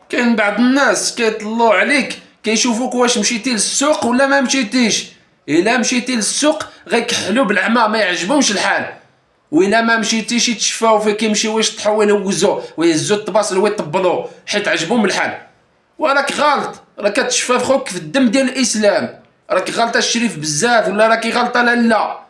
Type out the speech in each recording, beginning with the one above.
كاين بعض الناس كيطلعوا عليك كيشوفوك واش مشيتي للسوق ولا ما مشيتيش. الا مشيتي للسوق غيكحلوا بالعمى ما يعجبهمش الحال، وإلا ما مشيتيش يتشفاو فيك يمشيو يشطحوا ويلوزو ويهزو الطباصل ويطبلوا حيت عجبهم الحال. وراك غلط، راك كتشفى خوك في الدم ديال الاسلام، راك غلطه الشريف بزاف ولا راكي غلطه لالا.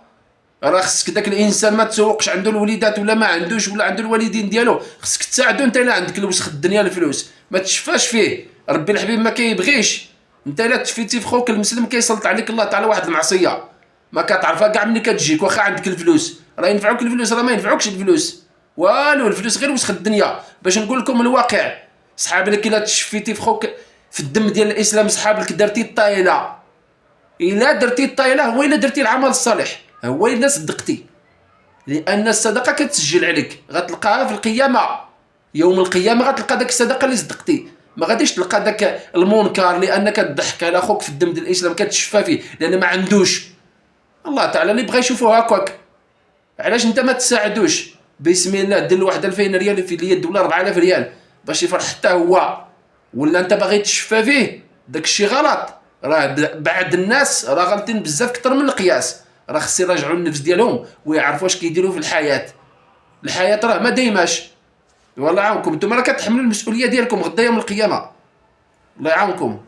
راه خصك داك الانسان ما تسوقش عنده الوليدات ولا ما عندوش ولا عنده الوالدين ديالو، خصك تساعدو انت الا عندك الوسخ الدنيا الفلوس ما تشفاش فيه. ربي الحبيب ما كيبغيش انت الا تشفيتي في خوك المسلم كيسلط عليك الله تعالى واحد المعصيه ما كتعرفها كاع ملي كتجيك. واخا عندك الفلوس راه ينفعوك الفلوس، راه ما ينفعوكش الفلوس والو. الفلوس غير وسخ الدنيا. باش نقول لكم الواقع، صحاب لك الا تشفيتي في خوك في الدم ديال الاسلام، صحاب لك درتي الطايله، الا درتي الطايله هو الا درتي العمل الصالح هو الا صدقتي، لان الصدقه كتسجل عليك غتلقاها في القيامه. يوم القيامه غتلقى داك الصدقه اللي صدقتي، ما غاديش تلقى داك المنكر لانك تضحك على خوك في الدم ديال الاسلام كتشفى فيه لان ما عندوش. الله تعالى اللي بغى يشوفوه هكاك، علاش انت ما تساعدوش؟ بسم الله دير له واحد 2000 ريال في اليد ولا 4000 ريال باش يفرح حتى هو، ولا انت باغي تشفى فيه؟ داك الشيء غلط. راه بعد الناس راه غالطين بزاف كثر من القياس. راه خص يراجعوا النفس ديالهم ويعرفوا واش كيديروا في الحياه. الحياه راه ما دايماش. والله يعاونكم، انتم راه كتحملوا المسؤوليه ديالكم غدا يوم القيامه. الله يعاونكم.